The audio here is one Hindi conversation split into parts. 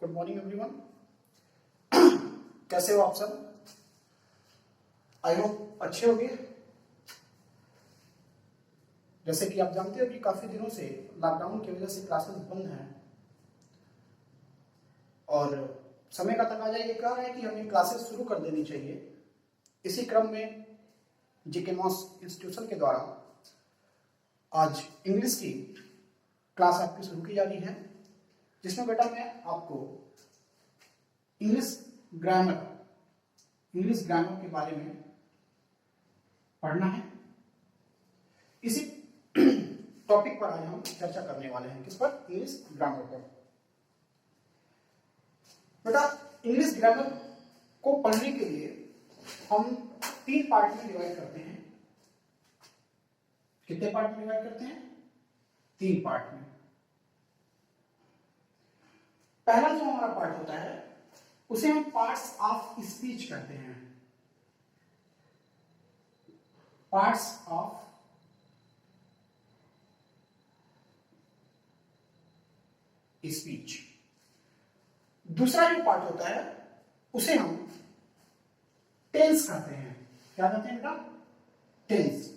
Good morning everyone. कैसे हो आप सब? आई होप अच्छे होंगे। जैसे कि आप जानते हो कि काफी दिनों से लॉकडाउन की वजह से क्लासेस बंद हैं और समय का तकाजा ये कह रहा है कि हमें क्लासेस शुरू कर देनी चाहिए। इसी क्रम में जीके मॉस इंस्टीट्यूशन के द्वारा आज इंग्लिश की क्लास आपकी शुरू की जा रही है, जिसमें बेटा मैं आपको इंग्लिश ग्रामर के बारे में पढ़ना है। इसी टॉपिक पर आज हम चर्चा करने वाले हैं। किस पर? इंग्लिश ग्रामर पर। बेटा इंग्लिश ग्रामर को पढ़ने के लिए हम 3 पार्ट में डिवाइड करते हैं। कितने पार्ट में डिवाइड करते हैं? 3 पार्ट में। पहला जो हमारा पार्ट होता है उसे हम पार्ट्स ऑफ स्पीच कहते हैं। Parts of speech. दूसरा जो पार्ट होता है उसे हम टेंस कहते हैं। क्या कहते हैं बेटा? टेंस।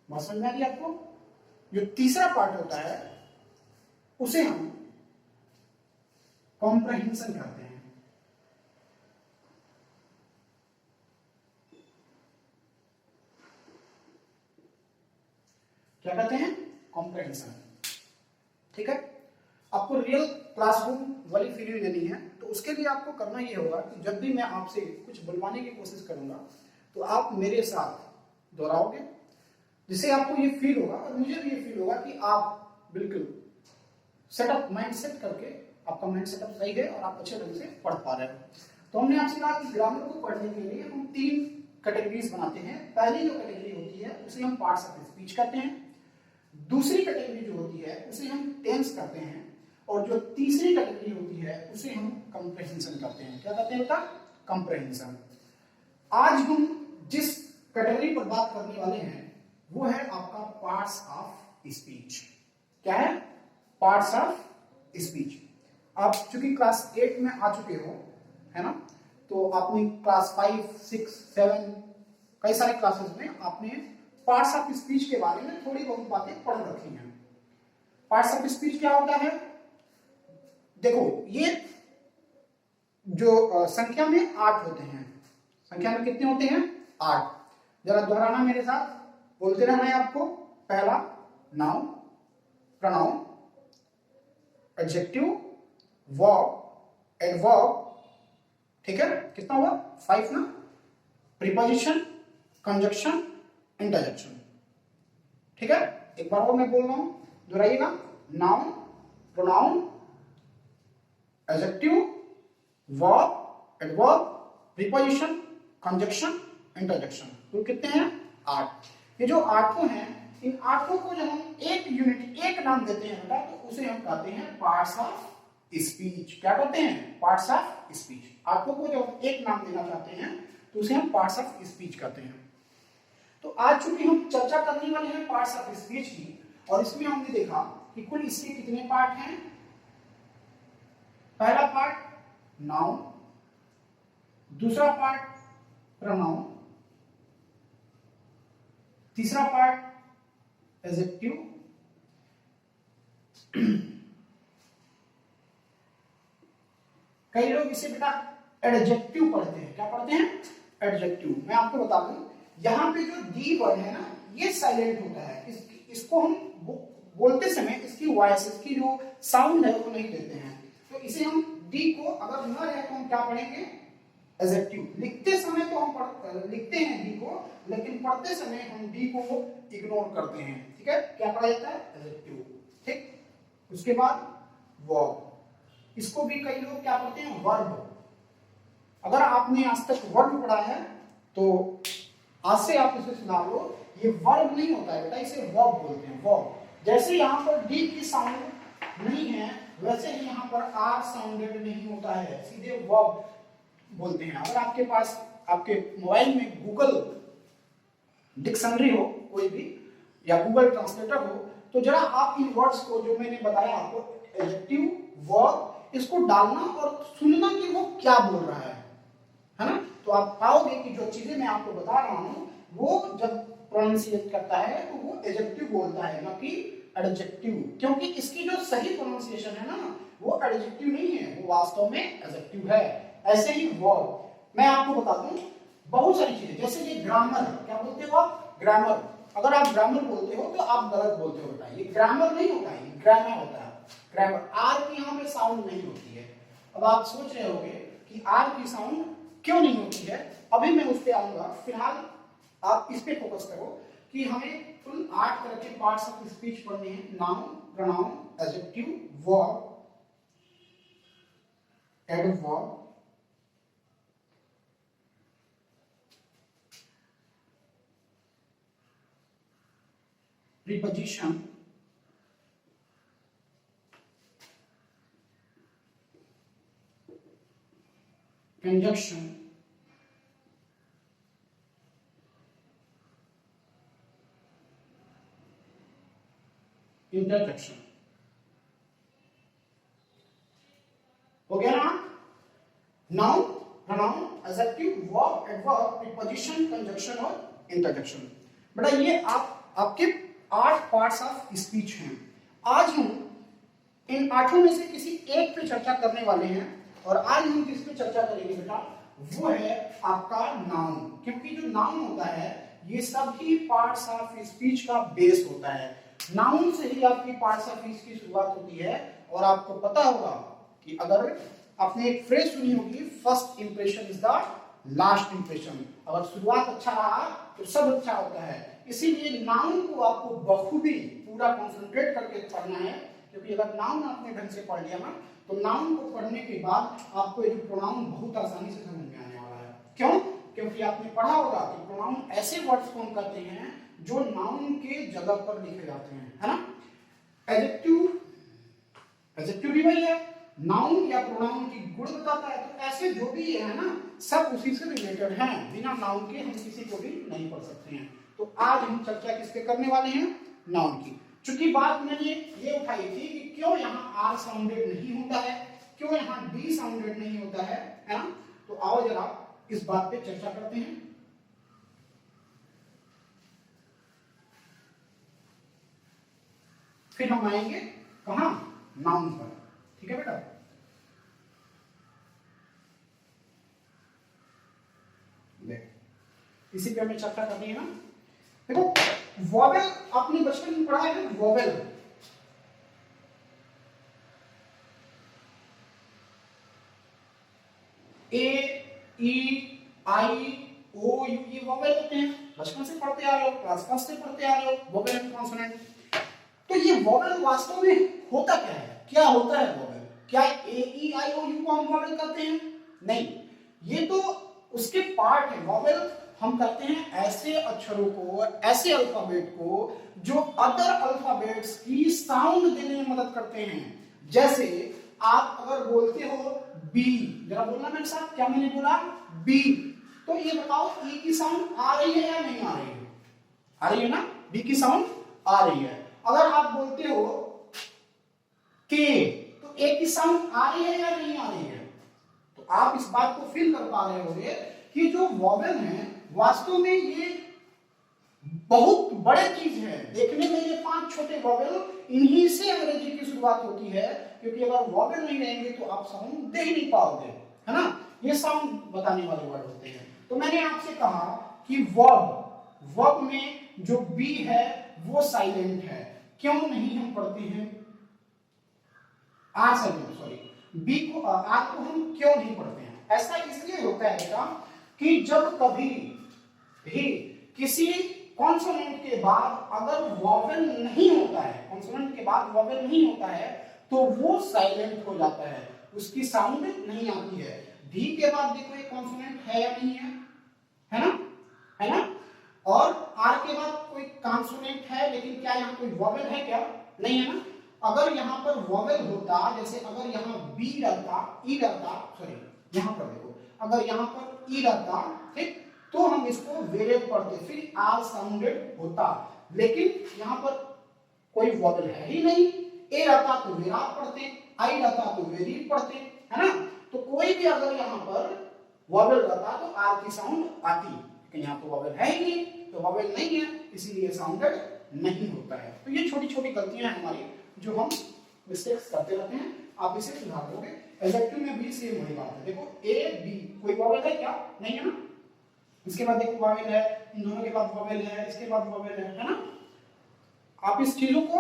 बात समझ में आ रही है आपको? जो तीसरा पार्ट होता है उसे हम कॉम्प्रहेंशन कहते हैं। क्या कहते हैं? कॉम्प्रहेंशन। ठीक है। आपको रियल क्लासरूम वाली फीलिंग लेनी है तो उसके लिए आपको करना ये होगा कि जब भी मैं आपसे कुछ बुलवाने की कोशिश करूंगा तो आप मेरे साथ दोहराओगे, जिससे आपको ये फील होगा और मुझे भी ये फील होगा कि आप बिल्कुल सेटअप माइंड सेट करके आपका माइंड सेटअप सही है और आप अच्छे ढंग से पढ़ पा रहे हो। तो हमने आपसे कहा कि ग्रामर को पढ़ने के लिए हम 3 कैटेगरीज बनाते हैं। पहली जो कैटेगरी होती है उसे हम पार्ट्स ऑफ स्पीच कहते हैं। दूसरी कैटेगरी जो होती है उसे हम टेंस कहते हैं और जो तीसरी कैटेगरी होती है उसे हम कॉम्प्रहेंशन कहते हैं। क्या कहते हैं बेटा? कॉम्प्रहेंशन। आज हम जिस कैटेगरी पर बात करने वाले हैं वो है आपका पार्ट्स ऑफ स्पीच। क्या है? Parts of speech. आप चूंकि क्लास 8 में आ चुके हो, है ना, तो आपने क्लास 5, 6, 7 कई सारे क्लासेस में आपने पार्ट्स ऑफ स्पीच के बारे में थोड़ी बहुत बातें पढ़ रखी हैं। पार्ट्स ऑफ स्पीच क्या होता है? देखो, ये जो संख्या में 8 होते हैं। संख्या में कितने होते हैं? 8। जरा दोहराना मेरे साथ, बोलते रहना है आपको। पहला noun, pronoun, adjective, verb, adverb. ठीक है, कितना हुआ? 5 ना। Preposition, conjunction, interjection. ठीक है, एक बार और मैं बोल रहा हूं, दोहराइएगा। Noun, pronoun, adjective, verb, adverb, preposition, conjunction, interjection. तो कितने हैं? 8। ये जो 8 हैं, इन 8 को जब हम एक यूनिट, एक नाम देते हैं बेटा, तो उसे हम कहते हैं पार्ट्स ऑफ स्पीच। क्या कहते हैं? Parts of speech. 8 को जब एक नाम देना चाहते हैं तो उसे हम पार्ट्स ऑफ स्पीच कहते हैं। तो आज चूंकि हम चर्चा करने वाले हैं पार्ट्स ऑफ स्पीच की, और इसमें हमने देखा कि कुल इसके कितने पार्ट हैं। पहला पार्ट नाउन, दूसरा पार्ट प्रोनाउन, तीसरा पार्ट एडजेक्टिव, कई लोग इसे बेटा एडजेक्टिव पढ़ते हैं। क्या पढ़ते हैं? एडजेक्टिव। मैं आपको बता दूं, यहां पे जो डी वर्ड है ना, ये साइलेंट होता है। इसको हम बोलते समय इसकी वॉइस, इसकी जो साउंड है वो नहीं देते हैं। तो इसे हम डी को अगर न रहे तो हम क्या पढ़ेंगे? एडजेक्टिव। लिखते समय तो हम लिखते हैं डी को, लेकिन पढ़ते समय हम डी को इग्नोर करते हैं। ठीक है, क्या पढ़ा जाता है? एडजेक्टिव। ठीक, उसके बाद वर्ब। इसको भी कई लोग क्या पढ़ते हैं? वर्ब। अगर आपने आज तक वर्ब पढ़ा है तो आज से आप इसे सुधार लो, ये वर्ब नहीं होता है बेटा, इसे वर्ब बोलते हैं। वर्ब। जैसे यहाँ पर डी की साउंड नहीं है वैसे ही यहाँ पर आर साउंडेड नहीं होता है, सीधे वर्ब बोलते हैं। अगर आपके पास आपके मोबाइल में गूगल डिक्शनरी हो कोई भी, या गूगल ट्रांसलेटर हो, तो जरा आप इन वर्ड्स को जो मैंने बताया आपको एडजेक्टिव वर्ब इसको डालना और सुनना कि वो क्या बोल रहा है ना। तो आप पाओगे कि जो चीजें मैं आपको बता रहा हूं वो जब प्रोनाउंसिएट करता है तो वो एडजेक्टिव बोलता है, ना कि एडजेक्टिव, क्योंकि इसकी जो सही प्रोनाउंसिएशन है ना वो एडजेक्टिव नहीं है, वो वास्तव में एडजेक्टिव है। ऐसे ही वर्ब मैं आपको बता दूं बहुत सारी चीजें, जैसे ये ग्रामर, क्या बोलते हो आप? ग्रामर। अगर आप ग्रामर बोलते हो तो आप गलत बोलते हो बेटा, ये ग्रामर नहीं होता है, ये ग्रामर होता है। ग्रामर, आर की यहाँ पे साउंड नहीं होती है। अब आप सोच रहे होंगे कि आर की साउंड क्यों नहीं होती है, अभी मैं उस पर आऊंगा। फिलहाल आप इस पे फोकस करो कि हमें कुल 8 तरह के पार्ट्स ऑफ स्पीच पढ़ने हैं। Noun, pronoun, adjective, verb, adverb, preposition, conjunction, interjection. हो गया ना? Noun, pronoun, adjective, verb, adverb, preposition, conjunction और इंटरजेक्शन। बेटा ये आपके 8 पार्ट्स ऑफ स्पीच हैं। आज हम इन 8 में से किसी एक पे चर्चा करने वाले हैं, और आज हम किस पे चर्चा करेंगे बेटा? वो है आपका नाउन, क्योंकि जो नाउन होता है ये सभी पार्ट्स ऑफ स्पीच का बेस होता है। नाउन से ही आपकी पार्ट्स ऑफ स्पीच की शुरुआत होती है। और आपको पता होगा कि अगर आपने एक फ्रेज सुनी होगी, first impression is the last impression. अगर शुरुआत अच्छा रहा तो सब अच्छा होता है। इसीलिए नाउन को आपको बखूबी पूरा कंसंट्रेट करके पढ़ना है, क्योंकि अगर नाउन आपने ढंग से पढ़ लिया ना तो नाउन को पढ़ने के बाद आपको ये प्रोनाउन बहुत आसानी से समझ में आने वाला है। क्यों? क्योंकि आपने पढ़ा होगा कि प्रोनाउन ऐसे वर्ड्स फॉर्म करते हैं जो नाउन के जगह पर लिखे जाते हैं, है ना। एडजेक्टिव, एडजेक्टिव भी वही है, नाउन या प्रोनाउन की गुण बताता है। तो ऐसे जो भी है ना सब उसी से रिलेटेड हैं, बिना नाउन के हम किसी को भी नहीं पढ़ सकते हैं। तो आज हम चर्चा किस पे करने वाले हैं? नाउन की। चूंकि बात मैंने ये उठाई थी कि क्यों यहाँ आर साउंडेड नहीं होता है, क्यों यहाँ डी साउंडेड नहीं होता है ना। तो आओ जरा इस बात पे चर्चा करते हैं। फिर हम आएंगे कहां? नाउन पर। ठीक है बेटा? इसी पे हमें चर्चा करनी है ना। देखो वोवेल आपने बचपन में पढ़ा है, vowel. A, E, I, O, U, ये वोवेल होते हैं। बचपन से पढ़ते आ रहे हो, क्लास फर्स्ट से पढ़ते आ रहे हो वोवेल एंड कॉन्सोनेंट। तो ये वोवेल वास्तव में होता क्या है? क्या होता है वोवेल? क्या ए, ई, आई, ओ, यू को हम वोवेल करते हैं? नहीं, ये तो उसके पार्ट है। वोवेल हम करते हैं ऐसे अक्षरों को, ऐसे अल्फाबेट को जो अदर अल्फाबेट्स की साउंड देने में मदद करते हैं। जैसे आप अगर बोलते हो बी, जरा बोलना मेरे साथ, क्या मैंने बोला? बी। तो ये बताओ ई की साउंड आ रही है या नहीं आ रही है? आ रही है ना, बी की साउंड आ रही है। अगर आप बोलते हो के, तो ए की साउंड आ रही है या नहीं आ रही है? तो आप इस बात को फील कर पा रहे होंगे कि जो वोवेल है वास्तव में ये बहुत बड़े चीज है। देखने में ये 5 छोटे वोवेल, इन्हीं से अंग्रेजी की शुरुआत होती है, क्योंकि अगर वोवेल नहीं रहेंगे तो आप साउंड दे ही नहीं पाओगे, है ना। ये साउंड बताने वाले वर्ड होते हैं। तो मैंने आपसे कहा कि वर्ब, वर्ब में जो बी है वो साइलेंट है। क्यों नहीं हम पढ़ते हैं आर साइलेंट, सॉरी बी को, आर को हम क्यों नहीं पढ़ते हैं? ऐसा इसलिए होता है बेटा कि जब कभी भी किसी कॉन्सोनेंट के बाद अगर वोवेल नहीं होता है, कॉन्सोनेंट के बाद वोवेल नहीं होता है, तो वो साइलेंट हो जाता है, उसकी साउंड नहीं आती है। डी के बाद देखो एक कॉन्सोनेंट है या नहीं है ना, है ना। और आर के बाद कोई कॉन्सोनेंट है, लेकिन क्या यहाँ कोई वोवेल है क्या? नहीं है ना। अगर यहाँ पर वोवेल होता, जैसे अगर यहाँ बी रहता, ई रहता, सॉरी यहाँ पर देखो, अगर यहाँ पर ई रहता, ठीक, तो हम इसको वेरिएट पढ़ते, फिर आर साउंडेड होता। लेकिन यहाँ पर कोई वोवेल है ही नहीं, ए रहता तो विराट पढ़ते, आई रहता तो वेरी पढ़ते, है ना। तो कोई भी अगर यहाँ पर वॉवेल रहता तो आर की साउंड आती, लेकिन यहाँ तो वॉवेल है ही नहीं, तो वॉवेल नहीं है इसीलिए साउंडेड नहीं होता है। तो ये छोटी छोटी गलतियां हैं हमारी जो हम मिस्टेक्स करते रहते हैं, आप इसे सुधार दोगे। एडजेक्टिव में भी सेम वही बात है। देखो ए बी कोई वॉवेल है क्या, नहीं है ना। इसके बाद देखो वॉवेल है, इन दोनों के बाद वॉवेल है, इसके बाद वॉवेल है ना। आप इस चीजों को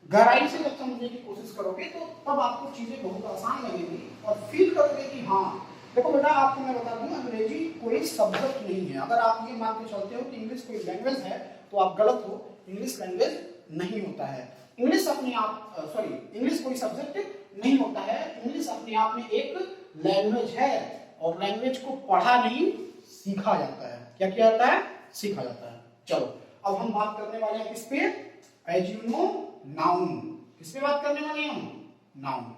गहराई से जब समझने की कोशिश करोगे तो तब आपको चीजें बहुत आसान लगेगी और फील करोगे कि हाँ। देखो बेटा आपको मैं बता दूं, अंग्रेजी कोई सब्जेक्ट नहीं है। अगर आप ये मान के चलते हो कि इंग्लिश कोई लैंग्वेज है तो आप गलत हो। इंग्लिश लैंग्वेज नहीं होता है। इंग्लिश अपने आप इंग्लिश कोई सब्जेक्ट नहीं होता है। इंग्लिश अपने आप में एक लैंग्वेज है और लैंग्वेज को पढ़ा नहीं सीखा जाता है। क्या किया जाता है, सीखा जाता है। चलो अब हम बात करने वाले हैं किस पे, एज यू नो नाउन। किस पे बात करने वाले हैं हम, नाउन।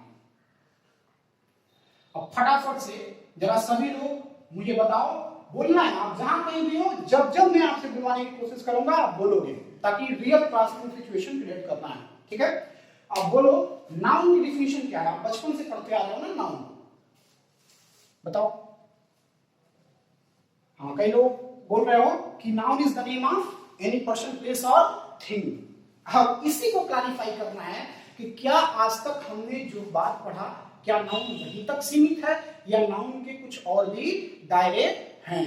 अब फटाफट से जरा सभी लोग मुझे बताओ, बोलना है आप जहां कहीं भी हो, जब जब मैं आपसे बुलवाने की कोशिश करूंगा आप बोलोगे, ताकि रियल क्लासरूम सिचुएशन क्रिएट करना है। ठीक है, अब बोलो नाउन की डिफिनेशन क्या है। आप बचपन से पढ़ते आ रहे हो ना नाउन, बताओ। हाँ कई लोग बोल रहे हो कि noun is the name of any person place और थिंग। अब इसी को क्लैरिफाई करना है कि क्या आज तक हमने जो बात पढ़ा क्या नाउन वहीं तक सीमित है या नाउन के कुछ और भी दायरे हैं।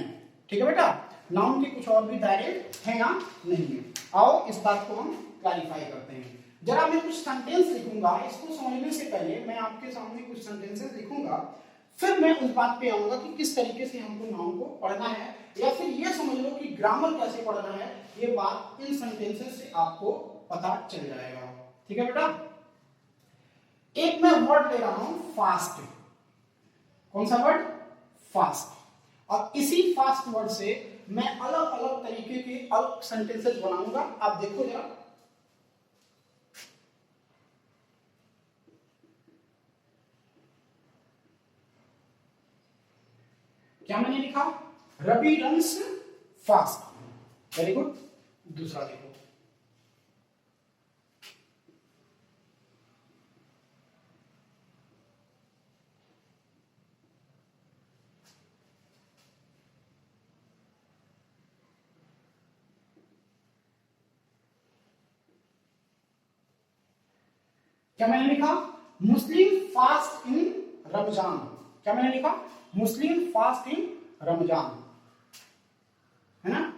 ठीक है बेटा, नाउन के कुछ और भी दायरे हैं या नहीं है। आओ इस बात को हम क्लैरिफाई करते हैं। जरा मैं कुछ सेंटेंस लिखूंगा, इसको समझने से पहले मैं आपके सामने कुछ सेंटेंसेस लिखूंगा, फिर मैं उस बात पे आऊंगा कि किस तरीके से हमको नाउन को पढ़ना है, या फिर ये समझ लो कि ग्रामर कैसे पढ़ना है। ये बात इन सेंटेंसेस से आपको पता चल जाएगा। ठीक है बेटा, एक मैं वर्ड ले रहा हूं फास्ट। कौन सा वर्ड, फास्ट। और इसी फास्ट वर्ड से मैं अलग अलग तरीके के अलग सेंटेंसेस बनाऊंगा। आप देखो जरा, क्या मैंने लिखा, Ravi runs fast. Very good. दूसरा देखो, क्या मैंने लिखा, मुस्लिम फास्ट इन रमजान। क्या मैंने लिखा, मुस्लिम फास्ट इन रमजान, है ना।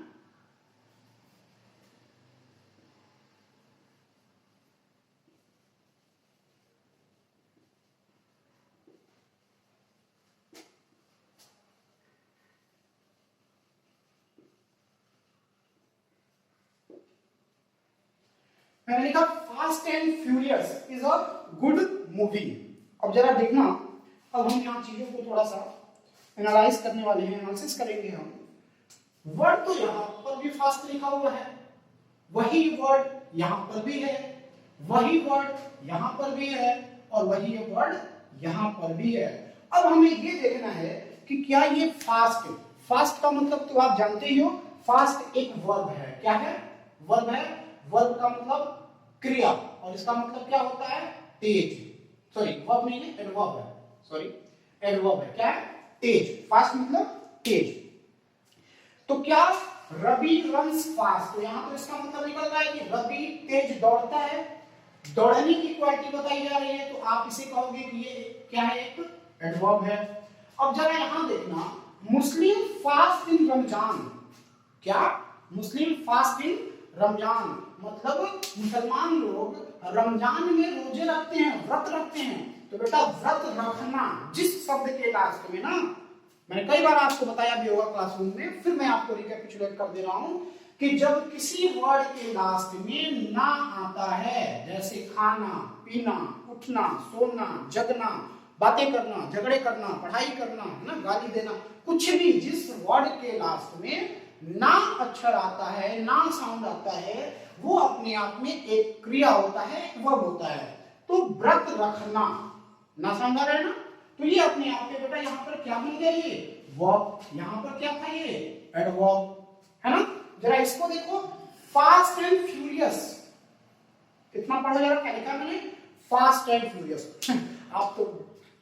मैंने लिखा fast and furious is a good movie. अब जरा देखना, अब हम यहाँ चीजों को थोड़ा सा एनालाइज करने वाले हैं, एनालिसिस करेंगे हम। वर्ड तो यहाँ पर भी फास्ट लिखा हुआ है, वही वर्ड यहाँ पर भी है, वही वर्ड यहाँ पर भी है और वही वर्ड यहाँ पर भी है। अब हमें ये देखना है कि क्या ये फास्ट, फास्ट का मतलब तो आप जानते ही हो, फास्ट एक वर्ब है। क्या है, वर्ब है। वर्ब का मतलब क्रिया और इसका मतलब क्या होता है, तेज। सॉरी वर्ब नहीं है, एडवर्ब है। सॉरी एडवर्ब है। क्या है, तेज। फास्ट मतलब तेज। तो क्या रवि रन्स फास्ट, तो यहां तो इसका मतलब निकल रहा है कि रवि तेज दौड़ता है। दौड़ने की क्वालिटी बताई जा रही है, तो आप इसे कहोगे कि ये क्या है, एक एडवर्ब है। अब जरा यहां देखना, मुस्लिम फास्ट इन रमजान। क्या, मुस्लिम फास्ट इन रमजान मतलब मुसलमान लोग रमजान में रोजे रखते हैं, व्रत रखते हैं। तो बेटा व्रत रखना जिस शब्द के लास्ट में ना, मैंने कई बार आपको बताया भी होगा क्लासरूम में, फिर मैं आपको रिकैपिचुलेट कर दे रहा हूं कि जब किसी वर्ड के लास्ट में ना आता है, जैसे खाना, पीना, उठना, सोना, जगना, बातें करना, झगड़े करना, पढ़ाई करना, है ना, गाली देना, कुछ भी जिस वर्ड के लास्ट में ना अक्षर आता है, ना साउंड आता है, वो अपने आप में एक क्रिया होता है, एक वर्ब होता है। तो व्रत रखना, ना साउंड आ रहा है ना, तो ये अपने आप में बेटा यहाँ पर क्या बन गया, ये वर्ब। यहाँ पर क्या था, ये एडवर्ब, है ना। जरा इसको देखो, फास्ट एंड फ्यूरियस, कितना पढ़ो जरा, क्या लिखा मैंने, फास्ट एंड फ्यूरियस। आप तो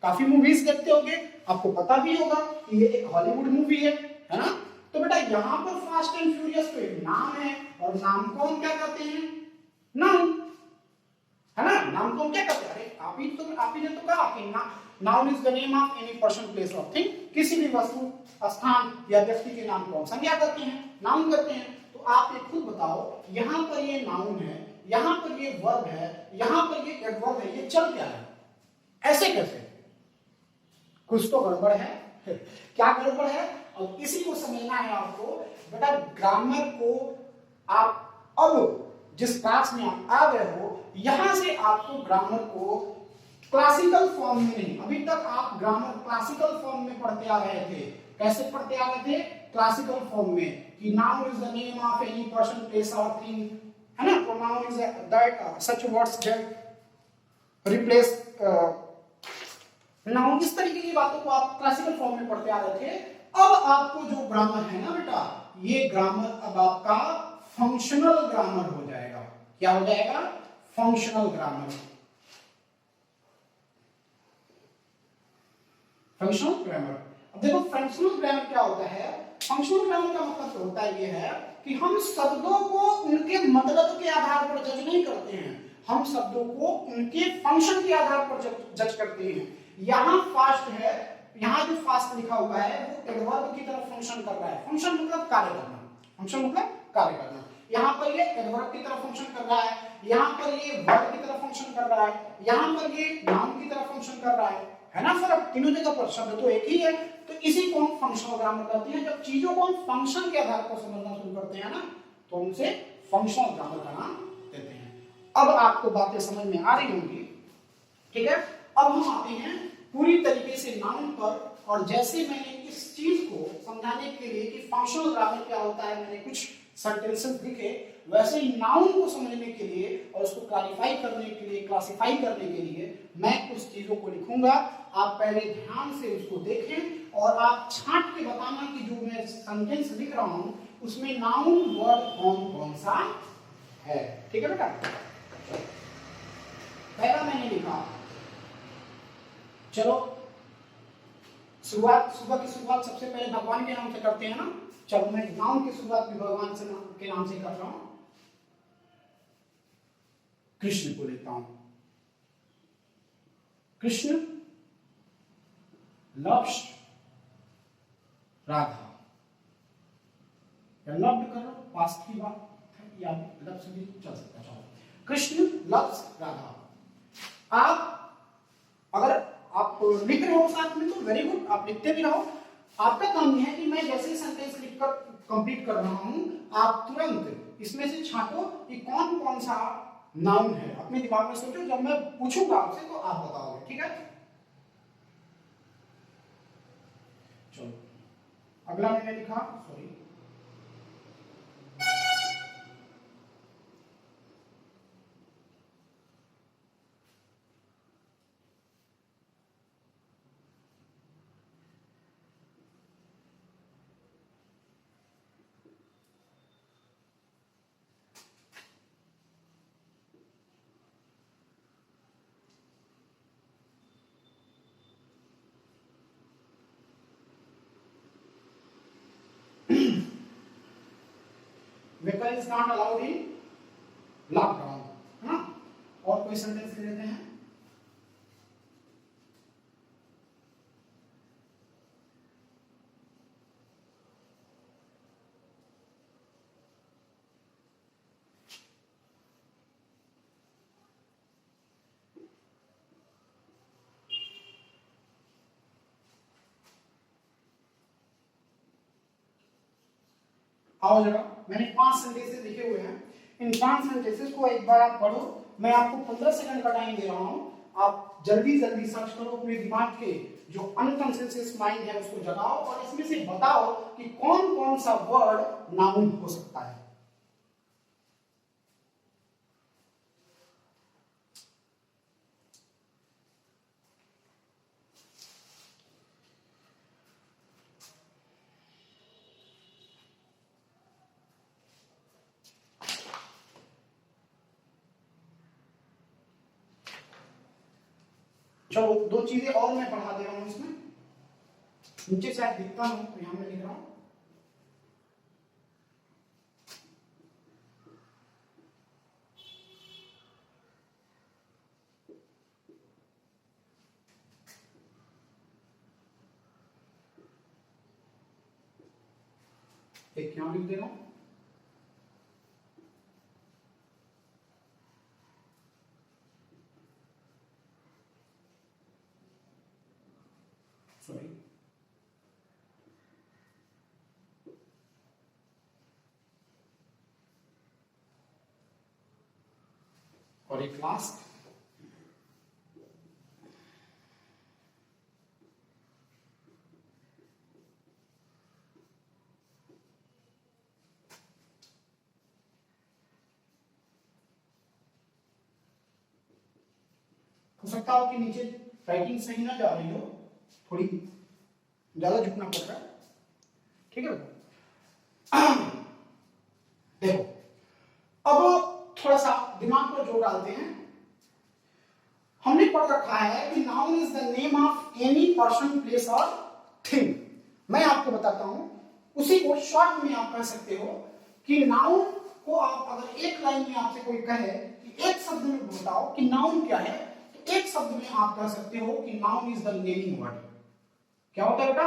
काफी मूवीज देखते होंगे, आपको पता भी होगा कि ये एक हॉलीवुड मूवी है ना। तो बेटा यहाँ पर फास्ट एंड फ्यूरियस तो एक नाम है, और नाम को हम क्या कहते हैं, नाउन, है ना। नाम को हम क्या कहते हैं, अरे आप ही ने तो कहा कि noun is the name of any person place और थिंग, किसी भी वस्तु स्थान या व्यक्ति के नाम को हम संज्ञा करते हैं, नाउन करते हैं। तो आप ये खुद बताओ, यहाँ पर ये नाउन है, यहाँ पर ये वर्ब है, यहाँ पर ये एडवर्ब है, ये चल क्या है, ऐसे कैसे, कुछ तो गड़बड़ है। क्या गड़बड़ है, और इसी को समझना है आपको। बेटा ग्रामर को आप अब जिस क्लास में आप आ गए हो, यहां से आपको ग्रामर को क्लासिकल फॉर्म में नहीं, अभी तक आप ग्रामर क्लासिकल फॉर्म में पढ़ते आ रहे थे। कैसे पढ़ते आ रहे थे, क्लासिकल फॉर्म में, कि noun is the name of any person place और थिंग, है ना। Pronoun is that such words that replace noun. इस तरीके की बातों को आप क्लासिकल फॉर्म में पढ़ते आ रहे थे। अब आपको जो ग्रामर है ना बेटा, ये ग्रामर अब आपका फंक्शनल ग्रामर हो जाएगा। क्या हो जाएगा, फंक्शनल ग्रामर। फंक्शनल ग्रामर, अब देखो फंक्शनल ग्रामर क्या होता है। फंक्शनल ग्रामर का मतलब होता है ये है कि हम शब्दों को उनके मतलब के आधार पर जज नहीं करते हैं, हम शब्दों को उनके फंक्शन के आधार पर जज करते हैं। यहां फास्ट है, यहां जो फास्ट लिखा हुआ है वो एडवर्ब की तरफ फंक्शन कर रहा है। फंक्शन मतलब कार्य करना, फंक्शन मतलब कार्य करना। यहां पर ये एडवर्ब की तरफ फंक्शन कर रहा है, यहां पर ये वर्ब की तरफ फंक्शन कर रहा है, यहां पर ये नाउन की तरफ फंक्शन कर रहा है ना। फर्क तीनों जगह पर, शब्द तो एक ही है। तो इसी को हम फंक्शनल ग्रामर कहते हैं। जब चीजों को हम फंक्शन के आधार पर समझना शुरू करते हैं ना, तो उनसे फंक्शनल ग्रामर का नाम देते हैं। अब आपको बातें समझ में आ रही होंगी, ठीक है। अब हम आते हैं पूरी तरीके से नाउन पर, और जैसे मैंने इस चीज को समझाने के लिए कि फंक्शनल ग्रामर क्या होता है, मैंने कुछ सेंटेंसेस लिखे, वैसे ही नाउन को समझने के लिए और उसको क्लैरिफाई करने के लिए, क्लासिफाई करने के लिए मैं कुछ चीजों को लिखूंगा। आप पहले ध्यान से उसको देखें और आप छांट के बताना कि जो मैं सेंटेंस लिख रहा हूं उसमें नाउन वर्ड कौन कौन सा है, ठीक है बेटा। पहला मैंने लिखा, चलो सुबह की शुरुआत सबसे पहले भगवान के नाम से करते हैं ना। चलो मैं नाउन की शुरुआत भी भगवान से के नाम से कर रहा हूं, कृष्ण को लेता हूं। कृष्ण लव्स राधा, या लव्ड करो, पास्ट की बात है, या लव्स भी चल सकता है। कृष्ण लव्स राधा। अगर आप लिख रहे हो साथ में तो वेरी गुड, आप लिखते भी रहो। आपका काम यह है कि मैं जैसे सेंटेंस लिखकर कंप्लीट कर रहा हूं, आप तुरंत इसमें से छांटो कि कौन कौन सा नाउन है। अपने दिमाग में सोचो, जब मैं पूछूंगा आपसे तो आप बताओगे, ठीक है। चलो अगला मैंने लिखा, sorry, vehicle is not allowed in lockdown, है ना। और कोई सेंटेंस ले लेते हैं। आओ जरा, मैंने 5 सेंटेंसेस लिखे हुए हैं। इन 5 सेंटेंसेस को एक बार आप पढ़ो। मैं आपको 15 सेकंड का टाइम दे रहा हूं। आप जल्दी जल्दी सर्च करो, अपने दिमाग के जो अनकॉन्शियस माइंड है उसको जगाओ और इसमें से बताओ कि कौन कौन सा वर्ड नाउन हो सकता है। चलो दो चीजें और मैं पढ़ा दे रहा हूं इसमें, नीचे शायद दिखता हूं तो यहां मैं लिख रहा हूं। एक क्या लिख दे रहा हूं, सॉरी, और एक लास्ट, हो सकता हो कि नीचे राइटिंग सही ना जा रही हो, थोड़ी ज्यादा झुकना पड़ रहा है, ठीक है। देखो अब थोड़ा सा दिमाग पर जोर डालते हैं। हमने पढ़ रखा है कि noun is the name of any person, place और थिंग। मैं आपको बताता हूं, उसी को शॉर्ट में आप कह सकते हो कि नाउन को आप अगर एक लाइन में आपसे कोई कहे कि एक शब्द में बताओ कि नाउन क्या है, तो एक शब्द में आप कह सकते हो कि noun is the naming word. क्या होता है बेटा?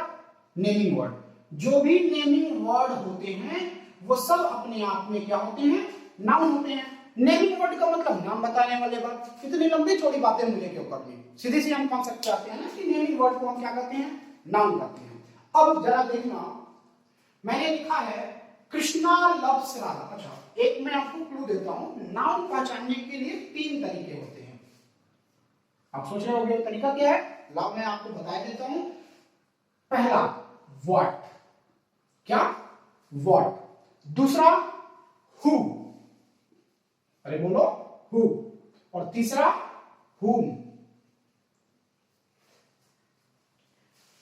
Naming word. जो भी नेमिंग वर्ड होते हैं वो सब अपने आप में क्या होते हैं? नाउन होते हैं। नेमिंग वर्ड का मतलब नाम बताने वाले बात। इतनी लंबी चौड़ी बातें मुझे क्यों करनी, सीधी सी हम कॉन्सेप्ट पे आते हैं ना कि नेमिंग वर्ड को हम क्या कहते हैं? नाउन कहते हैं। अब जरा देखना, मैंने लिखा है कृष्णा लव्स राधा। अच्छा, एक मैं आपको क्लू देता हूं, नाउन पहचानने के लिए 3 तरीके होते हैं। आप सोच रहे होंगे तरीका क्या है? लाओ मैं आपको बता देता हूं। पहला व्हाट, क्या? व्हाट। दूसरा हु, अरे बोलो हु। और तीसरा whom।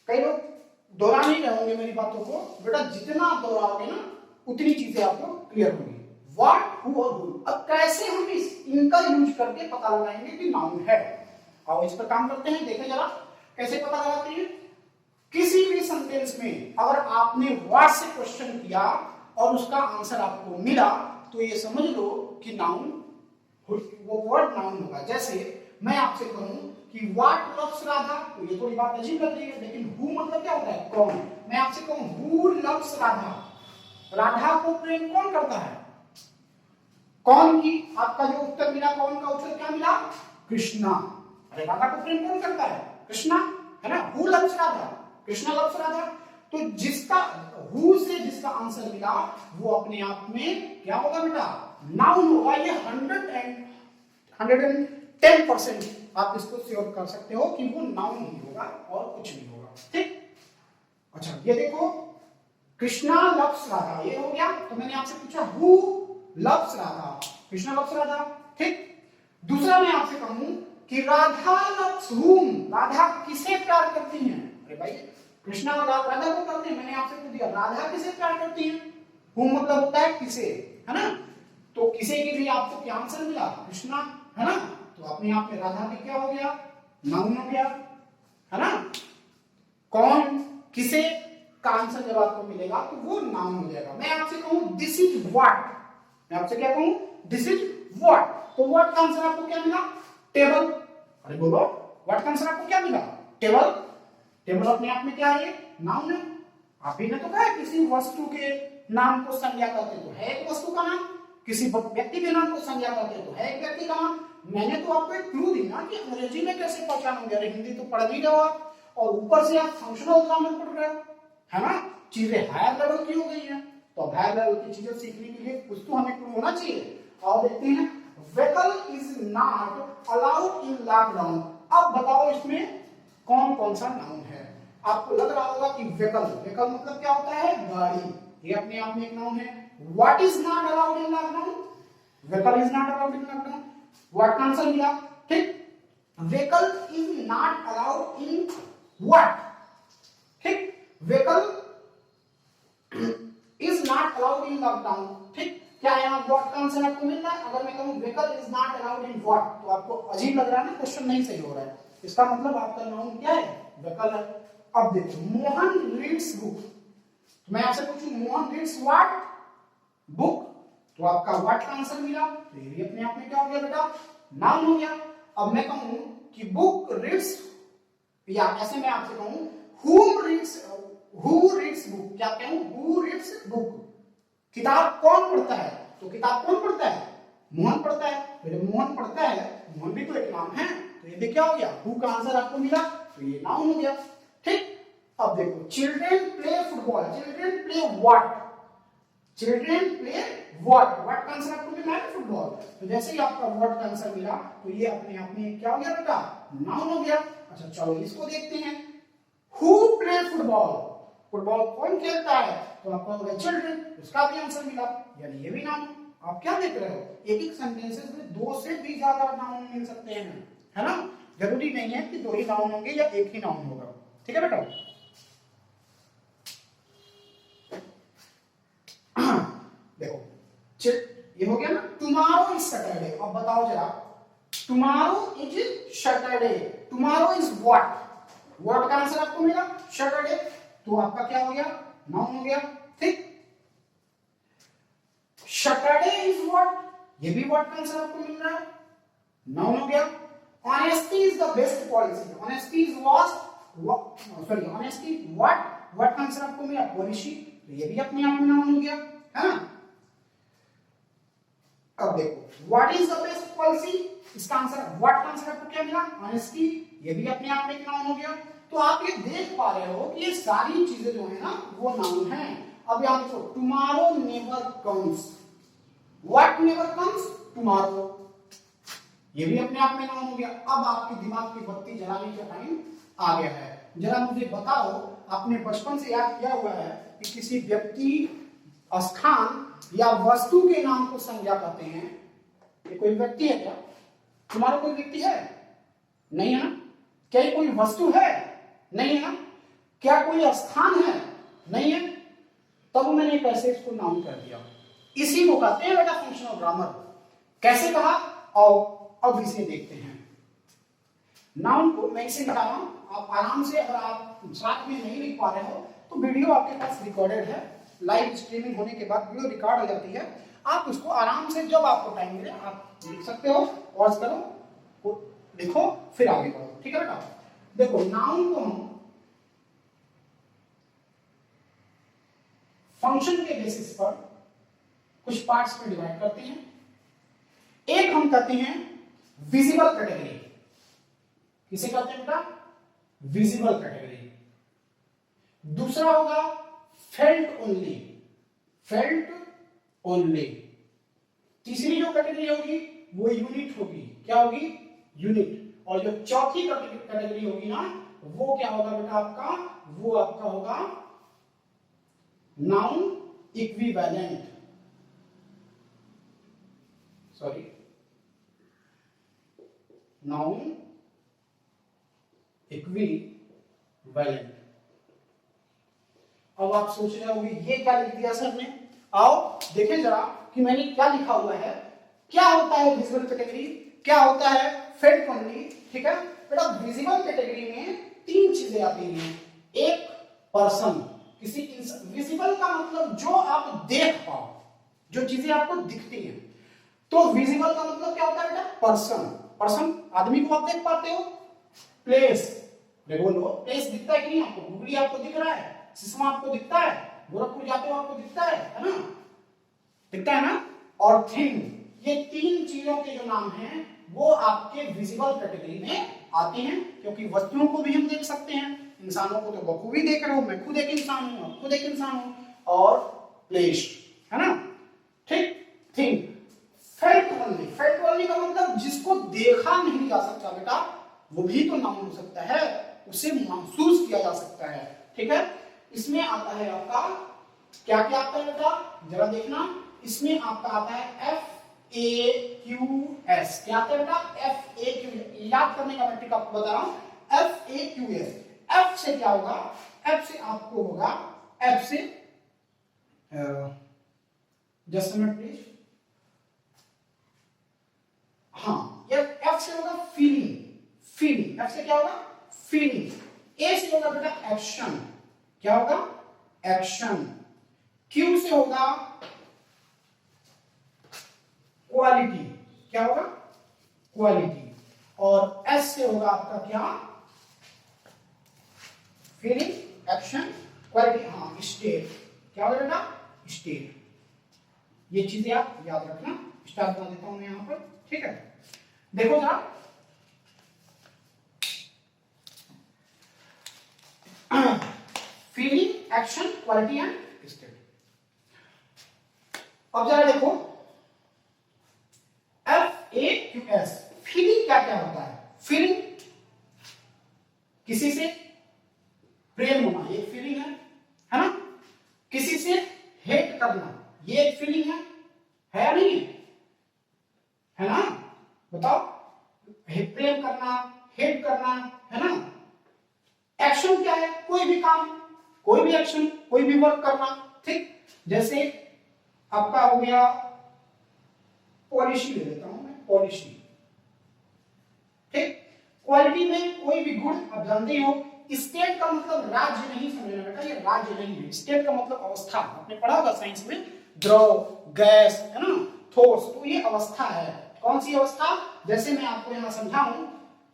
कई लोग दोहरा नहीं रहे होंगे मेरी बातों को, बेटा जितना दोहराओगे ना उतनी चीजें आपको क्लियर होंगी। व्हाट, हु और who। अब कैसे हम इनका यूज करके पता लगाएंगे कि नाउन है? आओ इस पर काम करते हैं, देखें जरा कैसे पता लगाते हैं। किसी भी सेंटेंस में अगर आपने व्हाट से क्वेश्चन किया और उसका आंसर आपको मिला तो ये समझ लो कि नाउन, वो वर्ड नाउन होगा। जैसे मैं आपसे कहूं कि व्हाट लव्स राधा, तो ये थोड़ी बात अजीब लग रही है, लेकिन हु मतलब क्या होता है? कौन। मैं आपसे कहूं हु लव्स राधा, राधा को प्रेम कौन करता है? कौन की आपका जो उत्तर मिला, कौन का उत्तर क्या मिला? कृष्णा। अरे राधा को प्रेम कौन करता है? कृष्णा, है ना? Who loves Radha, Krishna loves Radha. तो जिसका हु से जिसका आंसर मिला वो अपने आप में क्या होगा बेटा? नाउन होगा। ये 110% आप इसको श्योर कर सकते हो कि वो नाउन ही होगा और कुछ नहीं होगा, ठीक। अच्छा ये देखो, कृष्णा लव्स राधा ये हो गया। तो मैंने आपसे पूछा who loves Radha, Krishna loves Radha, ठीक। दूसरा मैं आपसे कहूं कि राधा लव्स हुम, राधा किसे प्यार करती है? अरे भाई कृष्णा राधा को करते हैं, मैंने आपसे पूछ दिया राधा किसे प्यार करती है? हुम मतलब होता है किसे, है ना? तो किसे के लिए आपको क्या आंसर मिला? कृष्णा, है ना? तो अपने आप में राधा भी क्या हो गया? नाउन हो गया, है ना? कौन, किसे का आंसर जब आपको मिलेगा तो वो नाउन हो जाएगा। मैं आपसे कहूं दिस इज व्हाट, मैं आपसे क्या कहूं? दिस इज व्हाट, तो व्हाट का आंसर आपको क्या मिला? टेबल। अरे बोलो व्हाट का आंसर आपको क्या मिला? टेबल। टेबल अपने आप में क्या है? नाउन है। आप ही ने तो कहा किसी वस्तु के नाम को संज्ञा कहते तो है एक वस्तु का नाम, किसी व्यक्ति के नाम को संज्ञा कहते तो है एक व्यक्ति का नाम। मैंने तो आपको एक क्लू दी ना कि अंग्रेजी में कैसे पहचानोगे। अरे हिंदी तो पढ़ नहीं रहे हो आप, और ऊपर से आप फंक्शनल ग्रामर पढ़ रहे हो, है ना? चीजें हायर लेवल की हो गई हैं, तो हायर लेवल की चीजें सीखने के लिए कुछ तो हमें क्लू होना चाहिए। और देखते हैं vehicle is not allowed in lockdown. अब बताओ इसमें कौन कौन सा नाउन है? आपको लग रहा होगा कि व्हीकल, व्हीकल मतलब क्या होता है? गाड़ी, ये अपने आप में एक नाउन है। What is not allowed in lockdown? Vehicle is not allowed in lockdown, what का आंसर मिला, ठीक। Vehicle is not allowed in what, ठीक। Vehicle is not allowed in lockdown, ठीक। क्या यहाँ व्हाट का आंसर आपको मिल रहा है? अगर मैं कहूं vehicle is not allowed in what तो आपको अजीब लग रहा है ना, क्वेश्चन नहीं सही हो रहा है। इसका मतलब आपका नाउन क्या है, व्हीकल है। अब देखो मोहन रीड्स बुक, तो मैं आपसे पूछूं मोहन रीड्स व्हाट, बुक, तो आपका व्हाट का आंसर मिला, तो ये भी अपने आप में क्या हो गया बेटा, नाउन हो गया। अब मैं कहूं कि बुक रीड्स, या ऐसे मैं आपसे कहूं whom reads, who reads book, क्या कहूं who reads book, किताब कौन पढ़ता है, तो किताब कौन पढ़ता है, मोहन पढ़ता है। तो जब मोहन पढ़ता है, मोहन भी तो एक नाम है, तो ये भी क्या हो गया, who का आंसर आपको मिला, तो ये नाउन हो गया। ठीक, अब देखो children play football, children play what, children play what, what का आंसर आपको मिला है फुटबॉल, तो जैसे ही आपका व्हाट का आंसर मिला, तो ये अपने आप में क्या हो गया बेटा, नाउन हो गया। अच्छा चलो इसको देखते हैं, हु प्ले फुटबॉल, फुटबॉल कौन खेलता है, तो आपको हो गया चिल्ड्रन, इसका भी आंसर मिला, यानी ये भी नाउन। आप क्या देख रहे हो, एक एक सेंटेंसेस में दो से भी ज्यादा नाउन मिल सकते हैं, है ना, जरूरी नहीं है कि दो ही नाउन होंगे या एक ही नाउन होगा। ठीक है बेटा, देखो ये हो गया ना, टुमारो इज सैटरडे। अब बताओ जरा, tomorrow is Saturday, tomorrow is what, what का आंसर आपको मिला सैटरडे, तो आपका क्या हो गया, नाउन हो गया। ठीक, सैटरडे इज व्हाट, ये भी व्हाट का आंसर आपको मिल रहा है, नाउन हो गया। Honesty is the best policy, honesty is was, sorry honesty what, what का आंसर आपको मिला पॉलिसी, तो ये भी अपने आप में नाउन हो गया, है ना। अब देखो what is the best policy, इसका आंसर व्हाट का आंसर आपको क्या मिला, ऑनेस्टी, ये भी अपने आप में एक नाउन हो गया। तो आप ये देख पा रहे हो कि ये सारी चीजें जो है ना वो नाउन है। अब यहां देखो tomorrow never comes, what never comes, tomorrow, ये भी अपने आप में नाउन हो गया। अब आपके दिमाग की बत्ती जलाने का टाइम आ गया है। जरा मुझे बताओ, आपने बचपन से याद किया हुआ है कि किसी व्यक्ति, स्थान या वस्तु के नाम को संज्ञा कहते हैं। ये कोई व्यक्ति है क्या, तुम्हारा कोई व्यक्ति है, नहीं है ना, क्या ये कोई वस्तु है, नहीं है ना, क्या कोई स्थान है, नहीं है, तब मैंने कैसे इसको नाउन कर दिया, इसी को कहते हैं बेटा फंक्शनल ग्रामर। कैसे कहा, और अब इसे देखते हैं। नाउन को मैं इसे लिखा रहा हूं, आप आराम से, अगर आप साथ में नहीं लिख पा रहे हो तो वीडियो आपके पास रिकॉर्डेड है, लाइव स्ट्रीमिंग होने के बाद वीडियो रिकॉर्ड हो जाती है, आप उसको आराम से जब आपको टाइम मिले आप लिख सकते हो, पॉज करो, लिखो, फिर आगे बढ़ो। ठीक है बेटा, देखो नाउन को हम फंक्शन के बेसिस पर कुछ पार्ट्स में डिवाइड करते हैं। एक हम कहते हैं विजिबल कैटेगरी, किसे कहते हैं बेटा, विजिबल कैटेगरी। दूसरा होगा फेल्ट ओनली, फेल्ट ओनली। तीसरी जो कैटेगरी होगी वो यूनिट होगी, क्या होगी, यूनिट। और जो चौथी कैटेगरी होगी ना, वो क्या होगा बेटा आपका, वो आपका होगा noun equivalent, sorry noun equivalent. अब आप सोच रहे होंगे ये क्या लिख दिया सर ने, आओ देखें जरा कि मैंने क्या लिखा हुआ है। क्या होता है विजिबल कैटेगरी, क्या होता है फेल्ट ओनली। ठीक है बेटा, विजिबल कैटेगरी में तीन चीजें आती हैं। एक पर्सन, किसी विजिबल का मतलब जो आप देख पाओ, जो चीजें आपको दिखती हैं, तो विजिबल का मतलब क्या होता है बेटा, पर्सन, पर्सन आदमी को आप देख पाते हो। प्लेस, बोलो प्लेस दिखता है कि नहीं आपको, गुगली आपको दिख रहा है, सिस्मा आपको दिखता है, गोरखपुर जाते हो आपको दिखता है ना, दिखता है ना। और थिंग, ये तीन चीजों के जो नाम हैं वो आपके विजिबल कैटेगरी में आते हैं, क्योंकि वस्तुओं को भी हम देख सकते हैं, इंसानों को तो बखूबी देख रहे हो, मैं खुद एक इंसान हूं, आप खुद एक इंसान हूं। और प्लेस, है ना, ठीक। Thing, felt only, felt only का मतलब जिसको देखा नहीं जा सकता बेटा, वो भी तो नाउन हो सकता है, उसे महसूस किया जा सकता है। ठीक है, इसमें आता है आपका क्या क्या आता है बेटा, जरा देखना, इसमें आपका आता है FAQS। क्या आता है बेटा, FAQS। याद करने का मैं ट्रिक आपको बता रहा हूं, FAQS। F से क्या होगा, F से आपको होगा, F से जस्ट मिनट प्लीज, हाँ ये F से होगा फीलिंग, फीलिंग, एफ से क्या होगा फीलिंग, ए से होगा बेटा एक्शन, क्या होगा एक्शन, क्यू से होगा क्वालिटी, क्या होगा क्वालिटी, और एस से होगा आपका क्या फीलिंग, एक्शन, क्वालिटी, हाँ स्टेट, क्या होगा बेटा स्टेट। ये चीजें आप याद रखना, स्टार बना देता हूं मैं यहां पर, ठीक है। देखो जरा feeling, action, quality and state. अब जरा देखो FAQS, फीलिंग क्या क्या होता है। फीलिंग किसी से प्रेम होना, ये फीलिंग है ना। किसी से हेट करना, ये एक फीलिंग है या नहीं है ना, बताओ, प्रेम करना, हेट करना, है ना। एक्शन क्या है, कोई भी काम, कोई भी एक्शन, कोई भी वर्क करना, ठीक। जैसे आपका हो गया पॉलिशी, ले लेता हूं मैं पॉलिशी, ठीक। क्वालिटी में कोई भी गुण, आप जानते हो स्टेट का मतलब राज्य नहीं समझना बेटा, ये राज्य नहीं है। स्टेट का मतलब अवस्था, आपने पढ़ा होगा साइंस में, द्रव, गैस, है ना, ठोस, तो ये अवस्था है। कौन सी अवस्था, जैसे मैं आपको यहां समझाऊं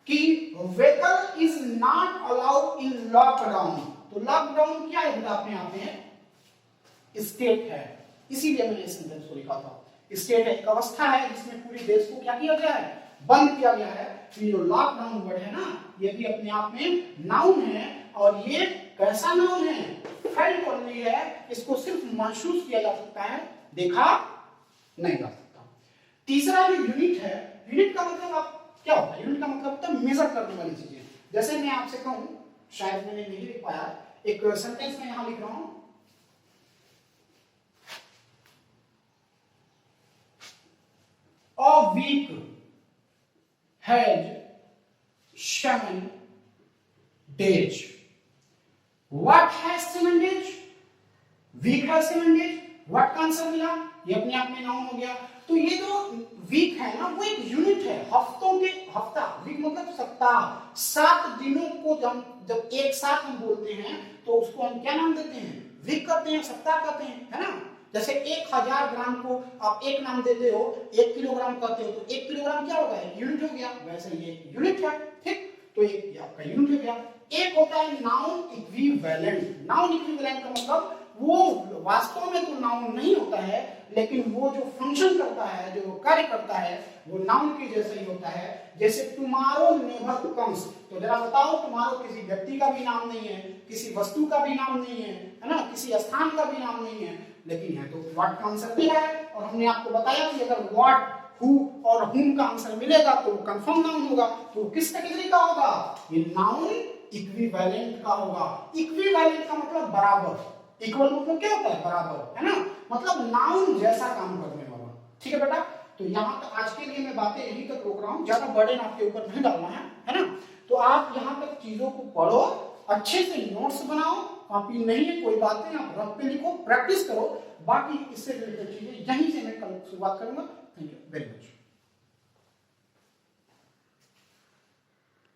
कि vehicle is not allowed in lockdown, तो लॉकडाउन क्या है बेटा अपने आप में स्टेट है, इसीलिए मैंने इस सेंटेंस को लिखा था। स्टेट है, एक अवस्था है जिसमें पूरे देश को क्या किया गया है, बंद किया गया है। तो ये लॉकडाउन वर्ड है ना, ये भी अपने आप में नाउन है, और ये कैसा नाउन है, फेल्ट ओनली है, इसको सिर्फ महसूस किया जा सकता है, देखा नहीं जा सकता। तीसरा जो यूनिट है, यूनिट का मतलब आप क्या होता है, यूनिट का मतलब होता है मेजर करने वाली चीजें। जैसे मैं आपसे कहूं, शायद मैंने नहीं लिख पाया, एक सेंटेंस में यहां लिख रहा हूं, a week has 7 days. What has 7 days? Week has 7 days. What का आंसर मिला, ये अपने आप में नाउन हो गया। तो ये जो वीक है ना, वो एक यूनिट है, हफ्तों के, हफ्ता, वीक मतलब सप्ताह, 7 दिनों को जब एक साथ हम बोलते हैं तो उसको हम क्या नाम देते हैं, वीक कहते हैं, सप्ताह कहते हैं, है ना। जैसे 1000 ग्राम को आप एक नाम देते हो, 1 किलोग्राम कहते हो, तो 1 किलोग्राम क्या होगा, यूनिट हो गया, वैसे ये यूनिट है, ठीक। तो ये आपका यूनिट हो गया। एक होता है नाउन इक्विवेलेंट, नाउन इक्विवेलेंट का मतलब वो वास्तव में तो नाउन नहीं होता है, लेकिन वो जो फंक्शन करता है, जो कार्य करता है, वो नाउन के जैसा ही होता है। जैसे टुमारो नेवर कम्स, तो जरा बताओ, टुमारो किसी व्यक्ति का भी नाम नहीं है, किसी वस्तु का भी नाम नहीं है ना, किसी स्थान का भी नाम नहीं है, लेकिन है तो व्हाट का आंसर भी है। और हमने आपको बताया कि अगर व्हाट, हु और हुम का आंसर मिलेगा तो कंफर्म नाउन होगा, तो किस कैटेगरी का होगा, ये नाउन इक्विवेलेंट का होगा। इक्विवेलेंट का मतलब बराबर, इक्वल मतलब क्या होता है, बराबर, है ना, मतलब नाउन जैसा काम करने वाला, ठीक है बेटा। तो यहाँ तक आज के लिए मैं बातें यही तक रोक रहा हूँ, ज्यादा बर्डन आपके ऊपर नहीं डालना है ना। तो आप यहाँ तक चीजों को पढ़ो, अच्छे से नोट्स बनाओ, कॉपी नहीं है कोई बात नहीं, आप रफ पे लिखो, प्रैक्टिस करो, बाकी इससे रिलेटेड चीजें यहीं से मैं कल शुरुआत करूंगा। Thank you very much.